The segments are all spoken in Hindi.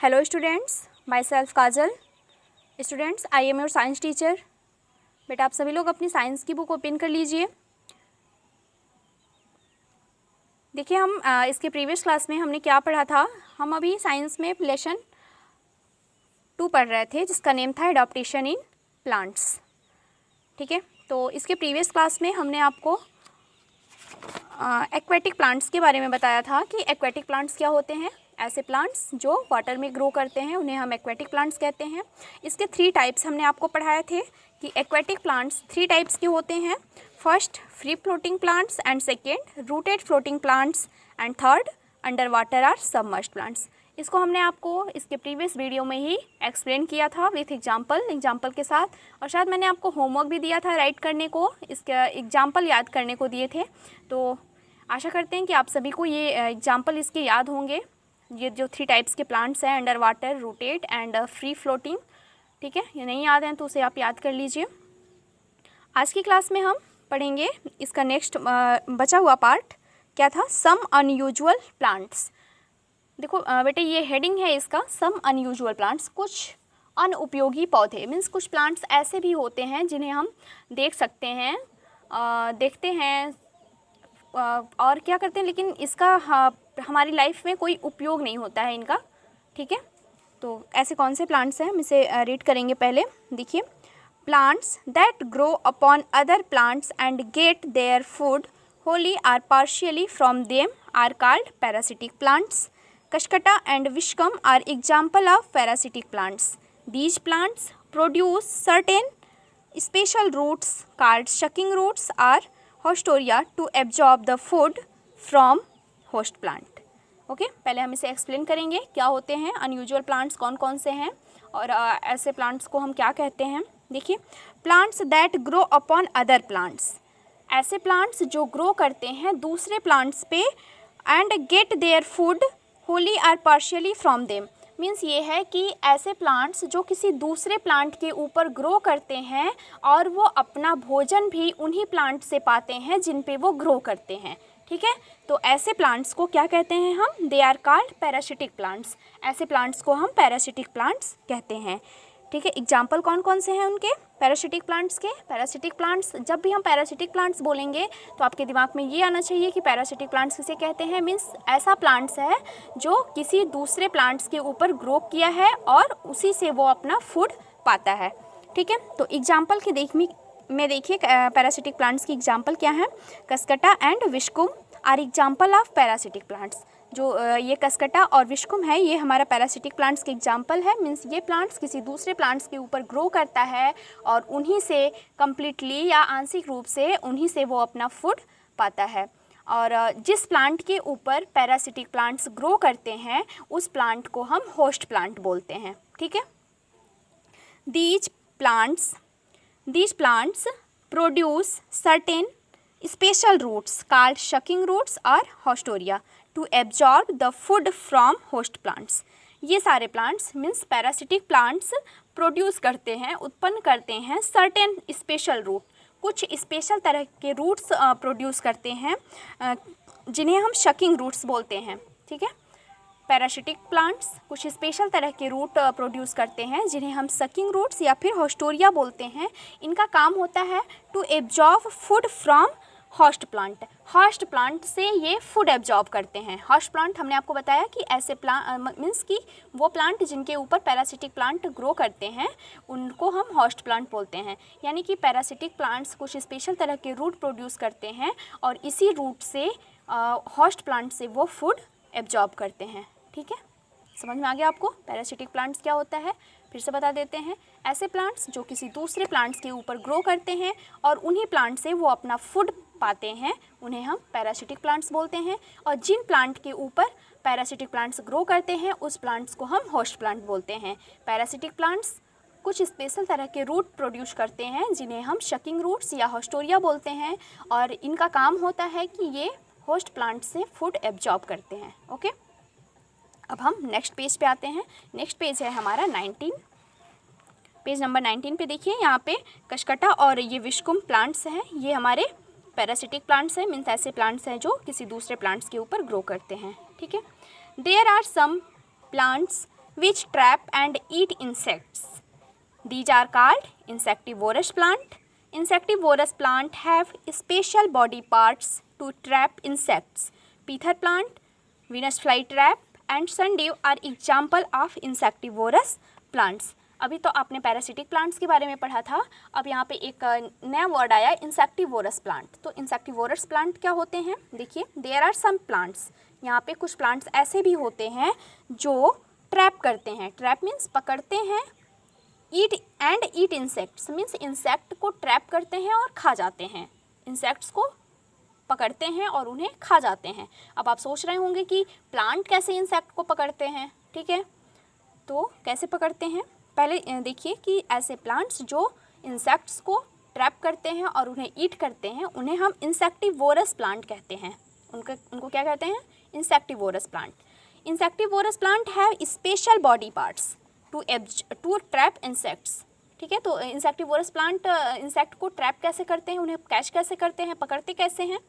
Hello students, my self Kajal. Students, I am your science teacher. बेटा आप सभी लोग अपनी साइंस की बुक ओपन कर लीजिए। देखिए हम इसके प्रीवियस क्लास में हमने क्या पढ़ा था। हम अभी साइंस में लेसन 2 पढ़ रहे थे जिसका नेम था एडाप्टेशन इन प्लांट्स। ठीक है, तो इसके प्रीवियस क्लास में हमने आपको एक्वेटिक प्लांट्स के बारे में बताया था कि एक्वेटिक प्लांट्स क्या होते हैं। ऐसे प्लांट्स जो वाटर में ग्रो करते हैं उन्हें हम एक्वेटिक प्लांट्स कहते हैं। इसके 3 टाइप्स हमने आपको पढ़ाए थे कि एक्वेटिक प्लांट्स 3 टाइप्स के होते हैं। First free floating plants and second rooted floating plants and third under water are submerged plants. इसको हमने आपको इसके प्रीवियस वीडियो में ही एक्सप्लेन किया था विथ एग्जाम्पल के साथ, और शायद मैंने आपको होमवर्क भी दिया था राइट करने को, इसका एग्जाम्पल याद करने को दिए थे। तो आशा करते हैं कि आप सभी को ये एग्जाम्पल इसके याद होंगे। ये जो 3 टाइप्स के प्लांट्स हैं, under water, rooted and free floating. ठीक है, ये नहीं याद हैं तो उसे आप याद कर लीजिए। आज की क्लास में हम पढ़ेंगे इसका नेक्स्ट बचा हुआ पार्ट क्या था, सम अनयूजुअल प्लांट्स। देखो बेटे ये हेडिंग है इसका, सम अनयूजुअल प्लांट्स, कुछ अनुपयोगी पौधे। मीन्स कुछ प्लांट्स ऐसे भी होते हैं जिन्हें हम देख सकते हैं, देखते हैं और क्या करते हैं, लेकिन इसका हमारी लाइफ में कोई उपयोग नहीं होता है इनका। ठीक है, तो ऐसे कौन से प्लांट्स हैं हम इसे रीड करेंगे। पहले देखिए, plants that grow upon other plants and get their food wholly or partially from them are called parasitic plants. Cuscuta and Viscum are example of parasitic plants. These plants produce certain special roots called sucking roots or haustoria to absorb the food from host plant. Okay, पहले हम इसे एक्सप्लेन करेंगे क्या होते हैं अनयूजुअल प्लांट्स, कौन कौन से हैं और ऐसे प्लांट्स को हम क्या कहते हैं। देखिए, plants that grow upon other plants, ऐसे प्लांट्स जो ग्रो करते हैं दूसरे प्लांट्स पे, and get their food wholly or partially from them. Means ये है कि ऐसे प्लांट्स जो किसी दूसरे प्लांट के ऊपर ग्रो करते हैं और वो अपना भोजन भी उन्हीं प्लांट से पाते हैं जिन पे वो ग्रो करते हैं। ठीक है, तो ऐसे प्लांट्स को क्या कहते हैं हम, they are called parasitic plants. ऐसे प्लांट्स को हम पैरासिटिक प्लांट्स कहते हैं। ठीक है, एग्जाम्पल कौन कौन से हैं उनके पैरासिटिक प्लांट्स के। पैरासिटिक प्लांट्स, जब भी हम पैरासिटिक प्लांट्स बोलेंगे तो आपके दिमाग में ये आना चाहिए कि पैरासिटिक प्लांट्स किसे कहते हैं। मीन्स ऐसा प्लांट्स है जो किसी दूसरे प्लांट्स के ऊपर ग्रो किया है और उसी से वो अपना फूड पाता है। ठीक है, तो एग्जाम्पल के देखिए पैरासिटिक प्लांट्स की एग्जाम्पल क्या है। Cuscuta and Viscum are example of parasitic plants. जो ये कसकटा और विश्कुम है ये हमारा पैरासिटिक प्लांट्स के एग्जाम्पल है। मीन्स ये प्लांट्स किसी दूसरे प्लांट्स के ऊपर ग्रो करता है और उन्हीं से कम्प्लीटली या आंशिक रूप से उन्हीं से वो अपना फूड पाता है। और जिस प्लांट के ऊपर पैरासिटिक प्लांट्स ग्रो करते हैं उस प्लांट को हम होस्ट प्लांट बोलते हैं। ठीक है, these plants produce certain special roots called sucking roots or haustoria to absorb the food from host plants. ये सारे plants means parasitic plants produce करते हैं, उत्पन्न करते हैं सर्टेन स्पेशल रूट, कुछ स्पेशल तरह के रूट्स प्रोड्यूस करते हैं जिन्हें हम शकिंग रूट्स बोलते हैं। ठीक है, पैरासिटिक प्लांट्स कुछ स्पेशल तरह के रूट प्रोड्यूस करते हैं जिन्हें हम सकिंग रूट्स या फिर हॉस्टोरिया बोलते हैं। इनका काम होता है to absorb food from host plant. Host plant से ये फूड एब्जॉर्ब करते हैं। होस्ट प्लांट हमने आपको बताया कि ऐसे प्लांट मीन्स कि वो प्लांट जिनके ऊपर पैरासिटिक प्लांट ग्रो करते हैं उनको हम होस्ट प्लांट बोलते हैं। यानी कि पैरासिटिक प्लांट्स कुछ स्पेशल तरह के रूट प्रोड्यूस करते हैं और इसी रूट से होस्ट प्लांट से वो फूड एब्जॉर्ब करते हैं। ठीक है, समझ में आ गया आपको पैरासिटिक प्लांट्स क्या होता है। फिर से बता देते हैं, ऐसे प्लांट्स जो किसी दूसरे प्लांट्स के ऊपर ग्रो करते हैं और उन्हीं प्लांट से वो अपना फूड पाते हैं उन्हें हम पैरासिटिक प्लांट्स बोलते हैं। और जिन प्लांट के ऊपर पैरासिटिक प्लांट्स ग्रो करते हैं उस प्लांट्स को हम होस्ट प्लांट बोलते हैं। पैरासिटिक प्लांट्स कुछ स्पेशल तरह के रूट प्रोड्यूस करते हैं जिन्हें हम शकिंग रूट्स या हॉस्टोरिया बोलते हैं और इनका काम होता है कि ये होस्ट प्लांट से फूड एब्जॉर्ब करते हैं। ओके, अब हम नेक्स्ट पेज पे आते हैं। नेक्स्ट पेज है हमारा 19, पेज नंबर 19 पे देखिए, यहाँ पे कशकटा और ये विश्कुम प्लांट्स हैं, ये हमारे पैरासिटिक प्लांट्स हैं। मीन्स ऐसे प्लांट्स हैं जो किसी दूसरे प्लांट्स के ऊपर ग्रो करते हैं। ठीक है, there are some plants which trap and eat insects. These are called insectivorous plant. Insectivorous plant have special body parts to trap insects. Peether plant, Venus flytrap and sundew are example of insectivorous plants. अभी तो आपने पैरासिटिक प्लांट्स के बारे में पढ़ा था, अब यहाँ पे एक नया वर्ड आया इंसेक्टिवोरस प्लांट। तो इंसेक्टिवोरस प्लांट क्या होते हैं, देखिए देयर आर सम प्लांट्स, यहाँ पे कुछ प्लांट्स ऐसे भी होते हैं जो ट्रैप करते हैं। ट्रैप मीन्स पकड़ते हैं, eat and eat insects means insect को ट्रैप करते हैं और खा जाते हैं, इंसेक्ट्स को पकड़ते हैं और उन्हें खा जाते हैं। अब आप सोच रहे होंगे कि प्लांट कैसे इंसेक्ट को पकड़ते हैं, ठीक है, तो कैसे पकड़ते हैं पहले देखिए कि ऐसे प्लांट्स जो इंसेक्ट्स को ट्रैप करते हैं और उन्हें ईट करते हैं उन्हें हम इंसेक्टिवोरस प्लांट कहते हैं। उनको क्या कहते हैं, insectivorous plant. Insectivorous plant have special body parts to trap insects, ठीक है। तो इंसेक्टिवोरस प्लांट इंसेक्ट को ट्रैप कैसे करते हैं, उन्हें कैच कैसे करते हैं, पकड़ते कैसे हैं,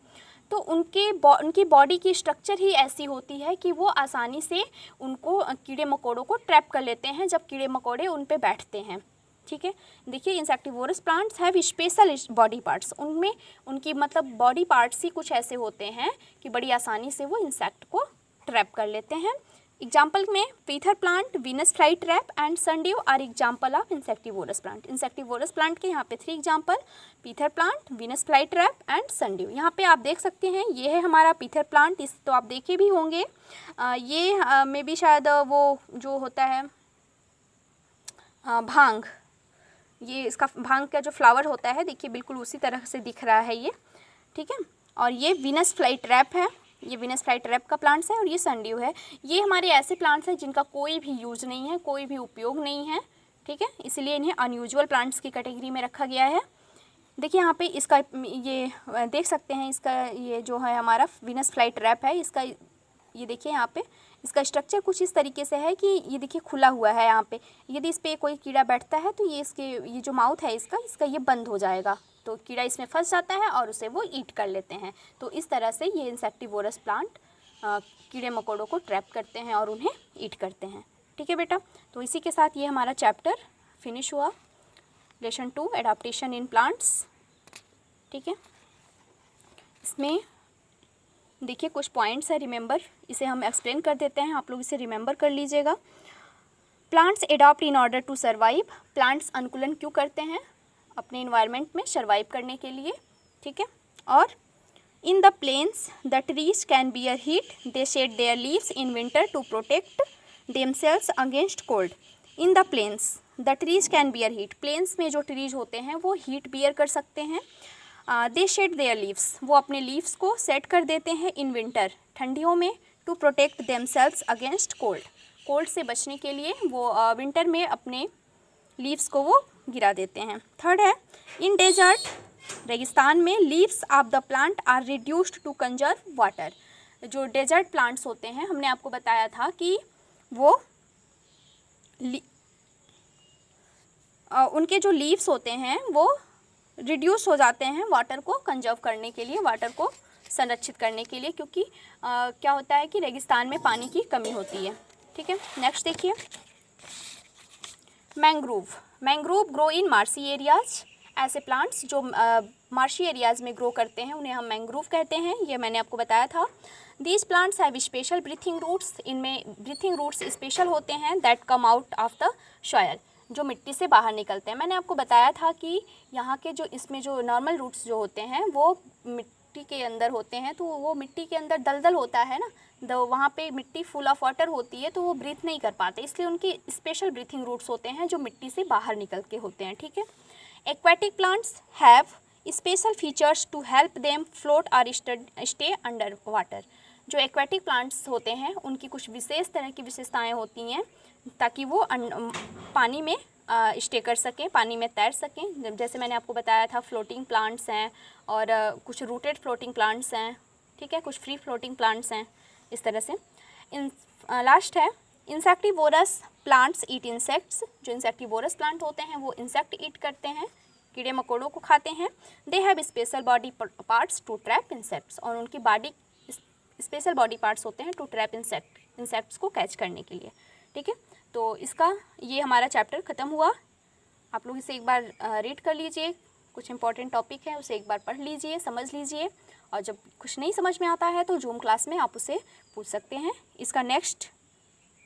तो उनकी बॉडी की स्ट्रक्चर ही ऐसी होती है कि वो आसानी से उनको कीड़े मकोड़ों को ट्रैप कर लेते हैं जब कीड़े मकोड़े उन पे बैठते हैं, ठीक है। देखिए insectivorous plants have special body parts, उनमें उनकी मतलब बॉडी पार्ट्स ही कुछ ऐसे होते हैं कि बड़ी आसानी से वो इंसेक्ट को ट्रैप कर लेते हैं। एग्जाम्पल में pitcher plant, Venus flytrap and sundew are example of insectivorous plant. Insectivorous plant के यहाँ पे 3 example, pitcher plant, Venus flytrap and sundew. यहाँ पे आप देख सकते हैं ये है हमारा पीथर प्लांट, इस तो आप देखे भी होंगे, ये में भी शायद वो जो होता है भांग, ये इसका भांग का जो फ्लावर होता है देखिए बिल्कुल उसी तरह से दिख रहा है ये, ठीक है। और ये वीनस फ्लाईट्रैप है, ये वीनस फ्लाईट्रैप का प्लांट्स है और ये सनड्यू है। ये हमारे ऐसे प्लांट्स हैं जिनका कोई भी यूज़ नहीं है, कोई भी उपयोग नहीं है, ठीक है, इसलिए इन्हें अनयूजुअल प्लांट्स की कैटेगरी में रखा गया है। देखिए यहाँ पे इसका ये देख सकते हैं, इसका ये जो है हमारा वीनस फ्लाईट्रैप है, इसका ये देखिए यहाँ पे इसका स्ट्रक्चर कुछ इस तरीके से है कि ये देखिए खुला हुआ है यहाँ पे, यदि इस पर कोई कीड़ा बैठता है तो ये जो माउथ है इसका ये बंद हो जाएगा, तो कीड़ा इसमें फंस जाता है और उसे वो ईट कर लेते हैं। तो इस तरह से ये इंसेक्टिवोरस प्लांट कीड़े मकोड़ों को ट्रैप करते हैं और उन्हें ईट करते हैं, ठीक है बेटा। तो इसी के साथ ये हमारा चैप्टर फिनिश हुआ, लेसन 2 एडाप्टेशन इन प्लांट्स, ठीक है। इसमें देखिए कुछ पॉइंट्स है, रिमेंबर, इसे हम एक्सप्लेन कर देते हैं, आप लोग इसे रिमेंबर कर लीजिएगा। Plants adapt in order to survive, plants अनुकूलन क्यों करते हैं, अपने इन्वायरमेंट में सर्वाइव करने के लिए, ठीक है। और in the plains the trees can bear heat, they shed their leaves in winter to protect themselves against cold. In the plains the trees can bear heat, plains में जो ट्रीज होते हैं वो हीट बियर कर सकते हैं। दे शेड देयर लीव्स, वो अपने लीव्स को सेट कर देते हैं इन विंटर, ठंडियों में, to protect themselves against cold, cold से बचने के लिए वो विंटर में अपने लीव्स को वो गिरा देते हैं। थर्ड है इन डेजर्ट, रेगिस्तान में leaves of the plant are reduced to conserve water. जो डेजर्ट प्लांट्स होते हैं हमने आपको बताया था कि वो उनके जो लीव्स होते हैं वो रिड्यूस हो जाते हैं वाटर को कंजर्व करने के लिए, वाटर को संरक्षित करने के लिए, क्योंकि क्या होता है कि रेगिस्तान में पानी की कमी होती है, ठीक है। नेक्स्ट देखिए mangrove, mangrove grow in marshy areas, ऐसे प्लांट्स जो मार्शी एरियाज़ में ग्रो करते हैं उन्हें हम मैंग्रोव कहते हैं, ये मैंने आपको बताया था। These plants have special breathing roots, इनमें ब्रीथिंग रूट्स स्पेशल होते हैं, that come out of the soil, जो मिट्टी से बाहर निकलते हैं। मैंने आपको बताया था कि यहाँ के जो इसमें जो नॉर्मल रूट्स जो होते हैं वो मिट्टी के अंदर होते हैं, तो वो मिट्टी के अंदर दलदल होता है ना, वहाँ पे मिट्टी फुल ऑफ वाटर होती है, तो वो ब्रीथ नहीं कर पाते, इसलिए उनकी स्पेशल ब्रीथिंग रूट्स होते हैं जो मिट्टी से बाहर निकल के होते हैं, ठीक है। Aquatic plants have special features to help them float और स्टे अंडर वाटर, जो एक्वेटिक प्लांट्स होते हैं उनकी कुछ विशेष तरह की विशेषताएं होती हैं ताकि वो पानी में स्टे कर सकें, पानी में तैर सकें। जैसे मैंने आपको बताया था फ्लोटिंग प्लांट्स हैं और कुछ रूटेड फ्लोटिंग प्लांट्स हैं, ठीक है, कुछ फ्री फ्लोटिंग प्लांट्स हैं, इस तरह से। लास्ट है इंसेक्टिवोरस प्लांट्स ईट इंसेक्ट्स, जो इंसेक्टिवोरस प्लांट होते हैं वो इंसेक्ट ईट करते हैं, कीड़े मकोड़ों को खाते हैं। They have special body parts to trap insects, और उनकी बॉडी स्पेशल बॉडी पार्ट्स होते हैं टू ट्रैप इंसेक्ट्स को कैच करने के लिए, ठीक है। तो इसका ये हमारा चैप्टर ख़त्म हुआ। आप लोग इसे एक बार रीड कर लीजिए, कुछ इंपॉर्टेंट टॉपिक है उसे एक बार पढ़ लीजिए, समझ लीजिए, और जब कुछ नहीं समझ में आता है तो जूम क्लास में आप उसे पूछ सकते हैं। इसका नेक्स्ट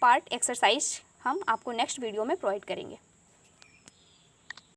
पार्ट एक्सरसाइज हम आपको नेक्स्ट वीडियो में प्रोवाइड करेंगे।